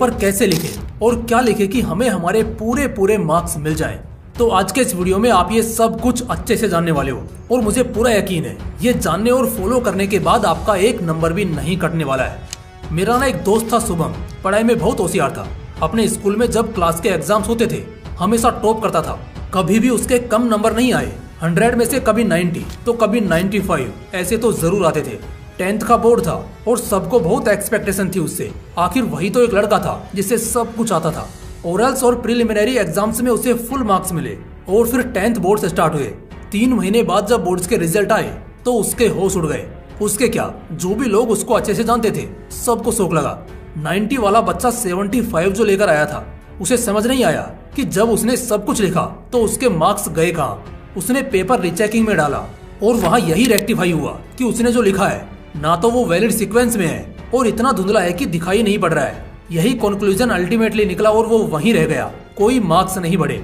Paper कैसे लिखे और क्या लिखे कि हमें हमारे पूरे मार्क्स मिल जाएं। तो आज के इस वीडियो में आप ये सब कुछ अच्छे से जानने वाले हो और मुझे पूरा यकीन है ये जानने और फॉलो करने के बाद आपका एक नंबर भी नहीं कटने वाला है। मेरा ना एक दोस्त था शुभम, पढ़ाई में बहुत होशियार था। अपने स्कूल में जब क्लास के एग्जाम्स होते थे हमेशा टॉप करता था, कभी भी उसके कम नंबर नहीं आए। 100 में से कभी 90 तो कभी 95 ऐसे तो जरूर आते थे। 10th का बोर्ड था और सबको बहुत एक्सपेक्टेशन थी उससे। आखिर वही तो एक लड़का था जिससे सब कुछ आता था। ओरल्स और प्रिलिमिनरी एग्जाम्स में उसे फुल मार्क्स मिले और फिर 10th बोर्ड स्टार्ट हुए। 3 महीने बाद जब बोर्ड्स के रिजल्ट आए तो उसके होश उड़ गए। उसके क्या, जो भी लोग उसको अच्छे से जानते थे सबको शौक लगा। 90 वाला बच्चा 75 जो लेकर आया था, उसे समझ नहीं आया कि जब उसने सब कुछ लिखा तो उसके मार्क्स गए कहाँ। उसने पेपर रीचेकिंग में डाला और वहाँ यही रेक्टिफाई हुआ कि उसने जो लिखा है ना तो वो वैलिड सीक्वेंस में है और इतना धुंधला है कि दिखाई नहीं पड़ रहा है। यही कंक्लूजन अल्टीमेटली निकला और वो वहीं रह गया, कोई मार्क्स नहीं बढ़े।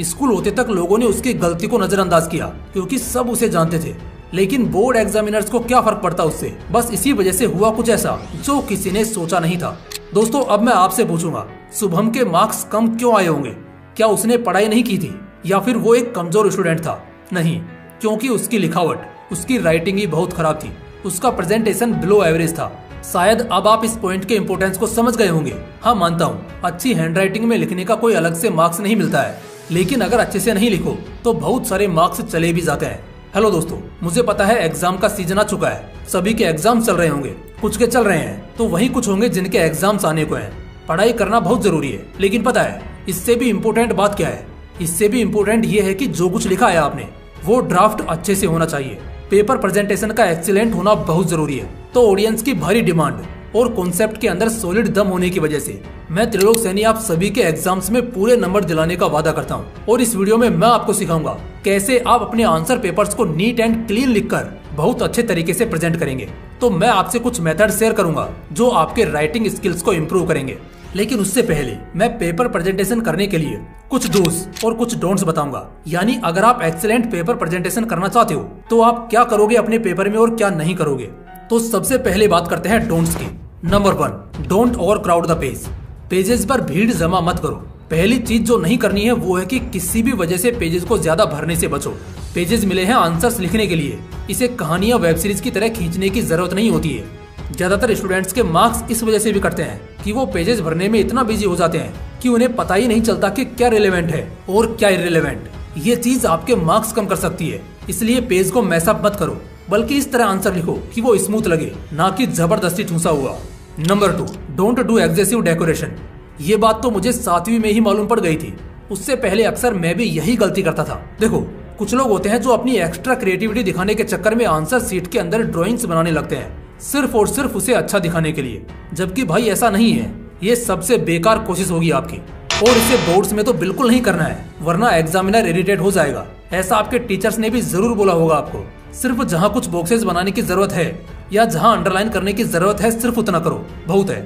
स्कूल होते तक लोगों ने उसकी गलती को नजरअंदाज किया क्योंकि सब उसे जानते थे, लेकिन बोर्ड एग्जामिनर्स को क्या फर्क पड़ता उससे। बस इसी वजह से हुआ कुछ ऐसा जो किसी ने सोचा नहीं था। दोस्तों, अब मैं आपसे पूछूंगा, शुभम के मार्क्स कम क्यों आए होंगे? क्या उसने पढ़ाई नहीं की थी या फिर वो एक कमजोर स्टूडेंट था? नहीं, क्योंकि उसकी लिखावट, उसकी राइटिंग ही बहुत खराब थी। उसका प्रेजेंटेशन बिलो एवरेज था। शायद अब आप इस पॉइंट के इम्पोर्टेंस को समझ गए होंगे। हाँ, मानता हूँ अच्छी हैंडराइटिंग में लिखने का कोई अलग से मार्क्स नहीं मिलता है, लेकिन अगर अच्छे से नहीं लिखो तो बहुत सारे मार्क्स चले भी जाते हैं। हेलो दोस्तों, मुझे पता है एग्जाम का सीजन आ चुका है, सभी के एग्जाम चल रहे होंगे, कुछ के चल रहे हैं तो वही कुछ होंगे जिनके एग्जाम्स आने को हैं। पढ़ाई करना बहुत जरूरी है, लेकिन पता है इससे भी इम्पोर्टेंट बात क्या है? इससे भी इम्पोर्टेंट ये है कि जो कुछ लिखा है आपने वो ड्राफ्ट अच्छे से होना चाहिए। पेपर प्रेजेंटेशन का एक्सीलेंट होना बहुत जरूरी है। तो ऑडियंस की भारी डिमांड और कॉन्सेप्ट के अंदर सॉलिड दम होने की वजह से मैं त्रिलोक सैनी आप सभी के एग्जाम्स में पूरे नंबर दिलाने का वादा करता हूँ। और इस वीडियो में मैं आपको सिखाऊंगा कैसे आप अपने आंसर पेपर्स को नीट एंड क्लीन लिखकर बहुत अच्छे तरीके से प्रेजेंट करेंगे। तो मैं आपसे कुछ मेथड शेयर करूंगा जो आपके राइटिंग स्किल्स को इम्प्रूव करेंगे। लेकिन उससे पहले मैं पेपर प्रेजेंटेशन करने के लिए कुछ डूज और कुछ डोंट्स बताऊंगा। यानी अगर आप एक्सीलेंट पेपर प्रेजेंटेशन करना चाहते हो तो आप क्या करोगे अपने पेपर में और क्या नहीं करोगे। तो सबसे पहले बात करते हैं डोंट्स की। Number 1, don't over crowd the page. Pages पर भीड़ जमा मत करो। पहली चीज जो नहीं करनी है वो है कि किसी भी वजह से पेजेस को ज्यादा भरने से बचो। पेजेस मिले हैं आंसर्स लिखने के लिए, इसे कहानियां वेब सीरीज की तरह खींचने की जरूरत नहीं होती है। ज्यादातर स्टूडेंट्स के मार्क्स इस वजह से भी कटते हैं कि वो पेजेस भरने में इतना बिजी हो जाते हैं कि उन्हें पता ही नहीं चलता कि क्या रिलेवेंट है और क्या इररिलेवेंट। ये चीज आपके मार्क्स कम कर सकती है, इसलिए पेज को मैसअप मत करो, बल्कि इस तरह आंसर लिखो कि वो स्मूथ लगे, ना कि जबरदस्ती ठूसा हुआ। Number 2, don't do excessive decoration. ये बात तो मुझे 7वीं में ही मालूम पड़ गई थी। उससे पहले अक्सर मैं भी यही गलती करता था। देखो, कुछ लोग होते हैं जो अपनी एक्स्ट्रा क्रिएटिविटी दिखाने के चक्कर में आंसर शीट के अंदर ड्राइंग्स बनाने लगते हैं सिर्फ और सिर्फ उसे अच्छा दिखाने के लिए, जबकि भाई ऐसा नहीं है। ये सबसे बेकार कोशिश होगी आपकी और इसे बोर्ड्स में तो बिल्कुल नहीं करना है, वरना एग्जामिनर इरिटेट हो जाएगा। ऐसा आपके टीचर्स ने भी जरूर बोला होगा आपको। सिर्फ जहाँ कुछ बॉक्सेस बनाने की जरूरत है या जहाँ अंडरलाइन करने की जरूरत है सिर्फ उतना करो, बहुत है।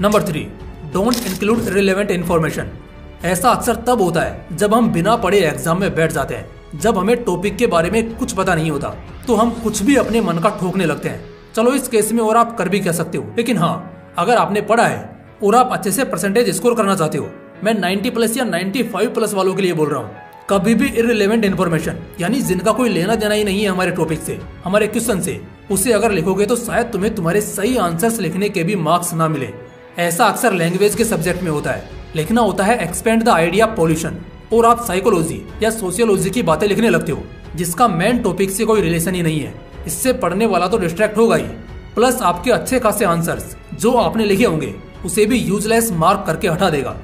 Number 3, don't include irrelevant information. ऐसा अक्सर तब होता है जब हम बिना पढ़े एग्जाम में बैठ जाते हैं। जब हमें टॉपिक के बारे में कुछ पता नहीं होता तो हम कुछ भी अपने मन का ठोकने लगते हैं। चलो इस केस में और आप कर भी कह सकते हो, लेकिन हाँ, अगर आपने पढ़ा है और आप अच्छे से परसेंटेज स्कोर करना चाहते हो, मैं 90+ या 95+ वालों के लिए बोल रहा हूँ, कभी भी इररिलेवेंट इन्फॉर्मेशन यानी जिनका कोई लेना देना ही नहीं है हमारे टॉपिक से, हमारे क्वेश्चन से, उसे अगर लिखोगे तो शायद तुम्हें तुम्हारे सही आंसर्स लिखने के भी मार्क्स ना मिले। ऐसा अक्सर लैंग्वेज के सब्जेक्ट में होता है। लिखना होता है एक्सपेंड द आइडिया पॉल्यूशन और आप साइकोलॉजी या सोशियोलॉजी की बातें लिखने लगते हो जिसका मेन टॉपिक से कोई रिलेशन ही नहीं है। इससे पढ़ने वाला तो डिस्ट्रैक्ट होगा ही, प्लस आपके अच्छे खासे आंसर्स जो आपने लिखे होंगे उसे भी यूजलेस मार्क करके हटा देगा।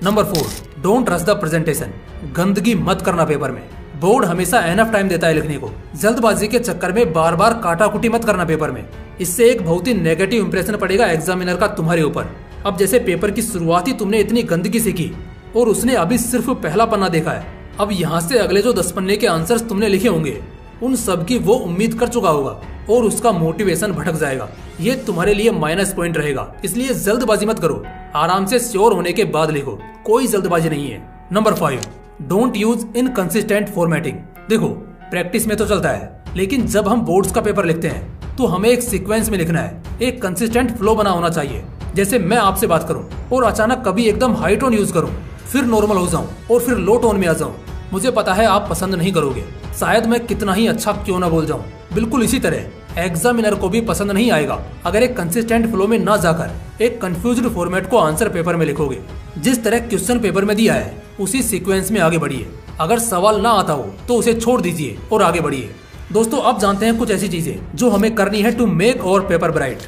Number 4, don't rush the presentation. गंदगी मत करना पेपर में। बोर्ड हमेशा एनफ टाइम देता है लिखने को, जल्दबाजी के चक्कर में बार बार काटाकुटी मत करना पेपर में। इससे एक बहुत ही नेगेटिव इंप्रेशन पड़ेगा एग्जामिनर का तुम्हारे ऊपर। अब जैसे पेपर की शुरुआत ही तुमने इतनी गंदगी से की और उसने अभी सिर्फ पहला पन्ना देखा है, अब यहाँ से अगले जो 10 पन्ने के आंसर्स तुमने लिखे होंगे उन सब की वो उम्मीद कर चुका होगा और उसका मोटिवेशन भटक जाएगा। ये तुम्हारे लिए माइनस पॉइंट रहेगा। इसलिए जल्दबाजी मत करो, आराम से श्योर होने के बाद लिखो, कोई जल्दबाजी नहीं है। Number 5, don't use inconsistent formatting. देखो, प्रैक्टिस में तो चलता है, लेकिन जब हम बोर्ड्स का पेपर लिखते हैं तो हमें एक सीक्वेंस में लिखना है, एक कंसिस्टेंट फ्लो बना होना चाहिए। जैसे मैं आपसे बात करूं और अचानक कभी एकदम हाई टोन यूज करूं, फिर नॉर्मल हो जाऊं और फिर लो टोन में आ जाऊं, मुझे पता है आप पसंद नहीं करोगे, शायद मैं कितना ही अच्छा क्यों ना बोल जाऊं। बिल्कुल इसी तरह एग्जामिनर को भी पसंद नहीं आएगा अगर एक कंसिस्टेंट फ्लो में ना जाकर एक कंफ्यूज्ड फॉर्मेट को आंसर पेपर में लिखोगे। जिस तरह क्वेश्चन पेपर में दिया है उसी सीक्वेंस में आगे बढ़िए। अगर सवाल ना आता हो तो उसे छोड़ दीजिए और आगे बढ़िए। दोस्तों, अब जानते हैं कुछ ऐसी चीजें जो हमें करनी है टू मेक और पेपर ब्राइट।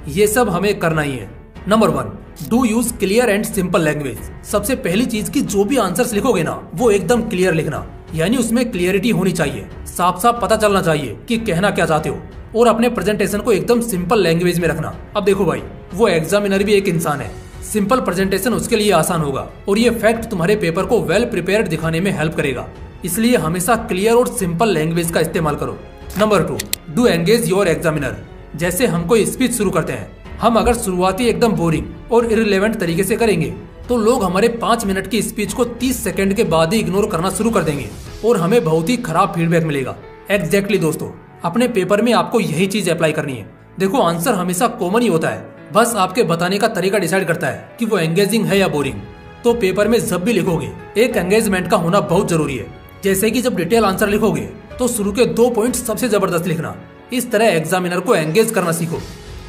ये सब हमें करना ही है। Number 1, do use clear and simple language. सबसे पहली चीज की जो भी आंसर्स लिखोगे ना वो एकदम क्लियर लिखना, यानी उसमें क्लियरिटी होनी चाहिए, साफ साफ पता चलना चाहिए कि कहना क्या चाहते हो, और अपने प्रेजेंटेशन को एकदम सिंपल लैंग्वेज में रखना। अब देखो भाई, वो एग्जामिनर भी एक इंसान है, सिंपल प्रेजेंटेशन उसके लिए आसान होगा और ये फैक्ट तुम्हारे पेपर को वेल प्रिपेयर्ड दिखाने में हेल्प करेगा। इसलिए हमेशा क्लियर और सिंपल लैंग्वेज का इस्तेमाल करो। Number 2, do engage your examiner. जैसे हम कोई स्पीच शुरू करते हैं, हम अगर शुरुआती एकदम बोरिंग और इररिलेवेंट तरीके से करेंगे तो लोग हमारे 5 मिनट की स्पीच को 30 सेकंड के बाद ही इग्नोर करना शुरू कर देंगे और हमें बहुत ही खराब फीडबैक मिलेगा। एग्जैक्टली दोस्तों, अपने पेपर में आपको यही चीज अप्लाई करनी है। देखो, आंसर हमेशा कॉमन ही होता है, बस आपके बताने का तरीका डिसाइड करता है कि वो एंगेजिंग है या बोरिंग। तो पेपर में जब भी लिखोगे एक एंगेजमेंट का होना बहुत जरूरी है। जैसे कि जब डिटेल आंसर लिखोगे तो शुरू के 2 पॉइंट सबसे जबरदस्त लिखना। इस तरह एग्जामिनर को एंगेज करना सीखो।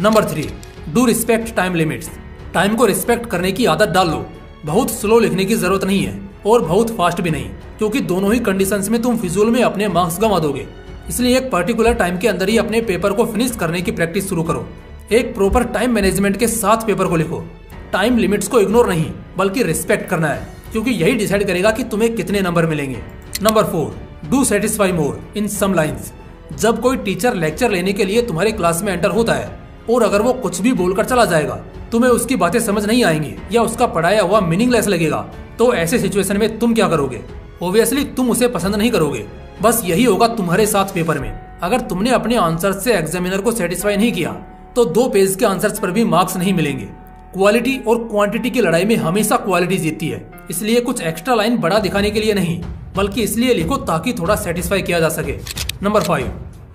Number 3, do respect time limits. Time को रिस्पेक्ट करने की आदत डाल लो। बहुत स्लो लिखने की जरूरत नहीं है और बहुत फास्ट भी नहीं, क्योंकि दोनों ही कंडीशंस में तुम फिजूल में अपने मार्क्स गंवा दोगे। इसलिए एक पर्टिकुलर टाइम के अंदर ही अपने पेपर को फिनिश करने की प्रैक्टिस शुरू करो। एक प्रॉपर टाइम मैनेजमेंट के साथ पेपर को लिखो। टाइम लिमिट्स को इग्नोर नहीं बल्कि रिस्पेक्ट करना है, क्योंकि यही डिसाइड करेगा कि तुम्हें कितने नंबर मिलेंगे। Number 4, do satisfy more in some lines. जब कोई टीचर लेक्चर लेने के लिए तुम्हारे क्लास में एंटर होता है और अगर वो कुछ भी बोलकर चला जाएगा, तुम्हें उसकी बातें समझ नहीं आएंगी या उसका पढ़ाया हुआ मीनिंगलेस लगेगा, तो ऐसे सिचुएशन में तुम क्या करोगे? ऑब्वियसली तुम उसे पसंद नहीं करोगे। बस यही होगा तुम्हारे साथ पेपर में। अगर तुमने अपने आंसर से एग्जामिनर को सेटिस्फाई नहीं किया तो 2 पेज के आंसर्स पर भी मार्क्स नहीं मिलेंगे। क्वालिटी और क्वांटिटी की लड़ाई में हमेशा क्वालिटी जीतती है। इसलिए कुछ एक्स्ट्रा लाइन बड़ा दिखाने के लिए नहीं, बल्कि इसलिए लिखो ताकि थोड़ा सेटिस्फाई किया जा सके। Number 5,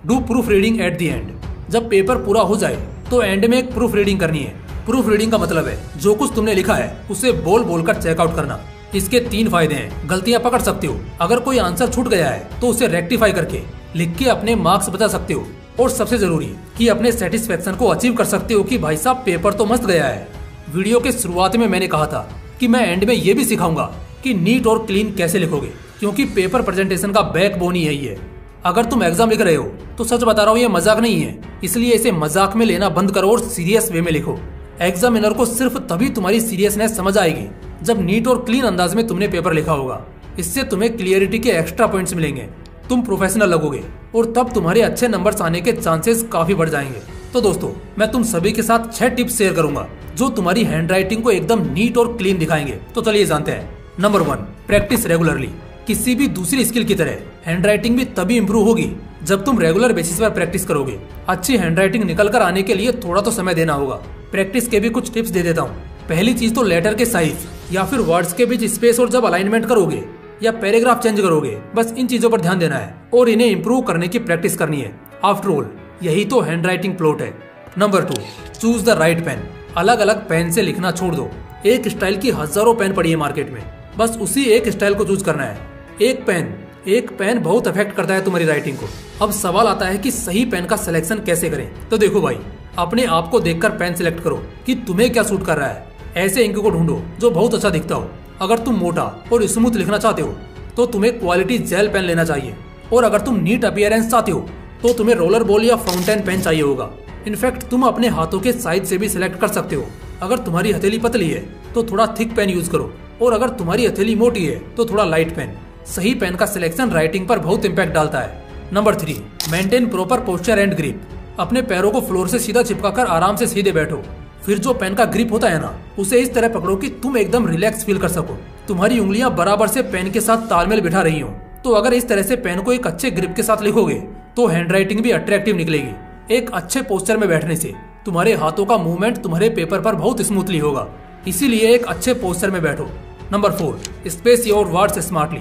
do proof reading at the end. जब पेपर पूरा हो जाए तो एंड में एक प्रूफ रीडिंग करनी है। प्रूफ रीडिंग का मतलब है जो कुछ तुमने लिखा है उसे बोल बोलकर चेकआउट करना। इसके 3 फायदे हैं। गलतियां पकड़ सकते हो, अगर कोई आंसर छूट गया है तो उसे रेक्टिफाई करके लिख के अपने मार्क्स बचा सकते हो, और सबसे जरूरी कि अपने सेटिस्फेक्शन को अचीव कर सकते हो कि भाई साहब पेपर तो मस्त गया है। वीडियो के शुरुआत में मैंने कहा था कि मैं एंड में ये भी सिखाऊंगा कि नीट और क्लीन कैसे लिखोगे, क्योंकि पेपर प्रेजेंटेशन का बैकबोन ही यही है। अगर तुम एग्जाम लिख रहे हो तो सच बता रहा हूँ, ये मजाक नहीं है, इसलिए इसे मजाक में लेना बंद करो और सीरियस वे में लिखो। एग्जामिनर को सिर्फ तभी तुम्हारी सीरियसनेस समझ आएगी जब नीट और क्लीन अंदाज में तुमने पेपर लिखा होगा। इससे तुम्हें क्लियरिटी के एक्स्ट्रा पॉइंट्स मिलेंगे, तुम प्रोफेशनल लगोगे और तब तुम्हारे अच्छे नंबर्स आने के चांसेस काफी बढ़ जाएंगे। तो दोस्तों, मैं तुम सभी के साथ 6 टिप्स शेयर करूंगा जो तुम्हारी हैंडराइटिंग को एकदम नीट और क्लीन दिखाएंगे। तो चलिए जानते हैं। Number 1, practice regularly. किसी भी दूसरी स्किल की तरह हैंडराइटिंग भी तभी इंप्रूव होगी जब तुम रेगुलर बेसिस पर प्रैक्टिस करोगे। अच्छी हैंडराइटिंग निकल कर आने के लिए थोड़ा तो समय देना होगा। प्रैक्टिस के भी कुछ टिप्स दे देता हूँ। पहली चीज तो लेटर के साइज या फिर वर्ड्स के बीच स्पेस और जब अलाइनमेंट करोगे या पैराग्राफ चेंज करोगे, बस इन चीजों पर ध्यान देना है और इन्हें इंप्रूव करने की प्रैक्टिस करनी है। आफ्टर ऑल यही तो हैंडराइटिंग प्लॉट है। Number 2, choose the right pen. अलग अलग पेन से लिखना छोड़ दो। एक स्टाइल की हजारों पेन पड़ी है मार्केट में, बस उसी एक स्टाइल को चूज करना है। एक पेन बहुत अफेक्ट करता है तुम्हारी राइटिंग को। अब सवाल आता है कि सही पेन का सिलेक्शन कैसे करें। तो देखो भाई, अपने आप को देखकर पेन सिलेक्ट करो कि तुम्हें क्या सूट कर रहा है। ऐसे इंक को ढूंढो जो बहुत अच्छा दिखता हो। अगर तुम मोटा और स्मूथ लिखना चाहते हो तो तुम्हें क्वालिटी जेल पेन लेना चाहिए, और अगर तुम नीट अपीयरेंस चाहते हो तो तुम्हें रोलर बॉल या फाउंटेन पेन चाहिए होगा। इनफैक्ट तुम अपने हाथों के साइज से भी सिलेक्ट कर सकते हो। अगर तुम्हारी हथेली पतली है तो थोड़ा थिक पेन यूज करो, और अगर तुम्हारी हथेली मोटी है तो थोड़ा लाइट पेन। सही पेन का सिलेक्शन राइटिंग पर बहुत इंपैक्ट डालता है। Number 3, maintain proper posture and grip. अपने पैरों को फ्लोर से सीधा चिपकाकर आराम से सीधे बैठो। फिर जो पेन का ग्रिप होता है ना, उसे इस तरह पकड़ो कि तुम एकदम रिलैक्स फील कर सको। तुम्हारी उंगलियां बराबर से पेन के साथ तालमेल बिठा रही हो। तो अगर इस तरह से पेन को एक अच्छे ग्रिप के साथ लिखोगे तो हैंडराइटिंग भी अट्रैक्टिव निकलेगी। एक अच्छे पोस्चर में बैठने से तुम्हारे हाथों का मूवमेंट तुम्हारे पेपर पर बहुत स्मूथली होगा, इसीलिए एक अच्छे पोस्चर में बैठो। Number 4, space your words smartly.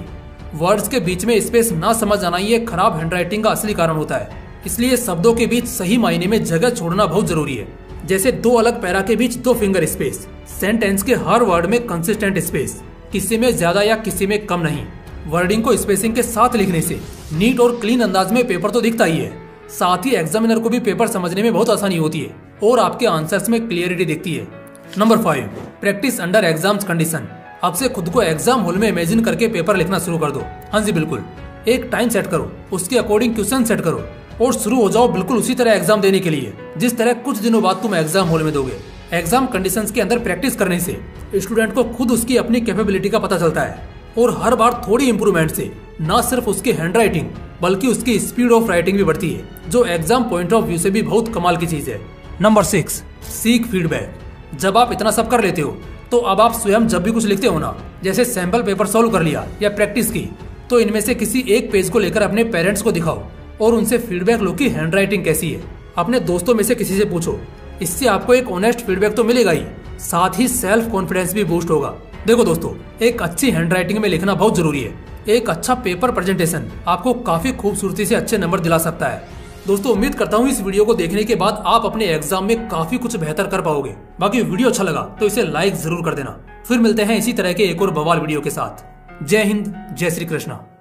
Words के बीच में स्पेस ना समझ आना ये खराब हैंडराइटिंग का असली कारण होता है। इसलिए शब्दों के बीच सही मायने में जगह छोड़ना बहुत जरूरी है। जैसे दो अलग पैरा के बीच दो फिंगर स्पेस, सेंटेंस के हर वर्ड में कंसिस्टेंट स्पेस, किसी में ज्यादा या किसी में कम नहीं। वर्डिंग को स्पेसिंग के साथ लिखने से नीट और क्लीन अंदाज में पेपर तो दिखता ही है, साथ ही एग्जामिनर को भी पेपर समझने में बहुत आसानी होती है और आपके आंसर्स में क्लियरिटी दिखती है। Number 5, practice under exams condition. अब से खुद को एग्जाम हॉल में इमेजिन करके पेपर लिखना शुरू कर दो। हाँ जी बिल्कुल, एक टाइम सेट करो, उसके अकॉर्डिंग क्वेश्चन सेट करो और शुरू हो जाओ बिल्कुल उसी तरह एग्जाम देने के लिए जिस तरह कुछ दिनों बाद तुम एग्जाम हॉल में दोगे। एग्जाम कंडीशंस के अंदर प्रैक्टिस करने से स्टूडेंट को खुद उसकी अपनी कैपेबिलिटी का पता चलता है और हर बार थोड़ी इंप्रूवमेंट से न सिर्फ उसकी हैंड राइटिंग बल्कि उसकी स्पीड ऑफ राइटिंग भी बढ़ती है, जो एग्जाम पॉइंट ऑफ व्यू से भी बहुत कमाल की चीज है। Number 6, seek feedback. जब आप इतना सब कर लेते हो तो अब आप स्वयं जब भी कुछ लिखते हो ना, जैसे सैंपल पेपर सॉल्व कर लिया या प्रैक्टिस की, तो इनमें से किसी एक पेज को लेकर अपने पेरेंट्स को दिखाओ और उनसे फीडबैक लो कि हैंड राइटिंग कैसी है। अपने दोस्तों में से किसी से पूछो, इससे आपको एक ऑनेस्ट फीडबैक तो मिलेगा ही, साथ ही सेल्फ कॉन्फिडेंस भी बूस्ट होगा। देखो दोस्तों, एक अच्छी हैंड राइटिंग में लिखना बहुत जरूरी है। एक अच्छा पेपर प्रेजेंटेशन आपको काफी खूबसूरती से अच्छे नंबर दिला सकता है। दोस्तों उम्मीद करता हूँ इस वीडियो को देखने के बाद आप अपने एग्जाम में काफी कुछ बेहतर कर पाओगे। बाकी वीडियो अच्छा लगा तो इसे लाइक जरूर कर देना। फिर मिलते हैं इसी तरह के एक और बवाल वीडियो के साथ। जय हिंद, जय श्री कृष्णा।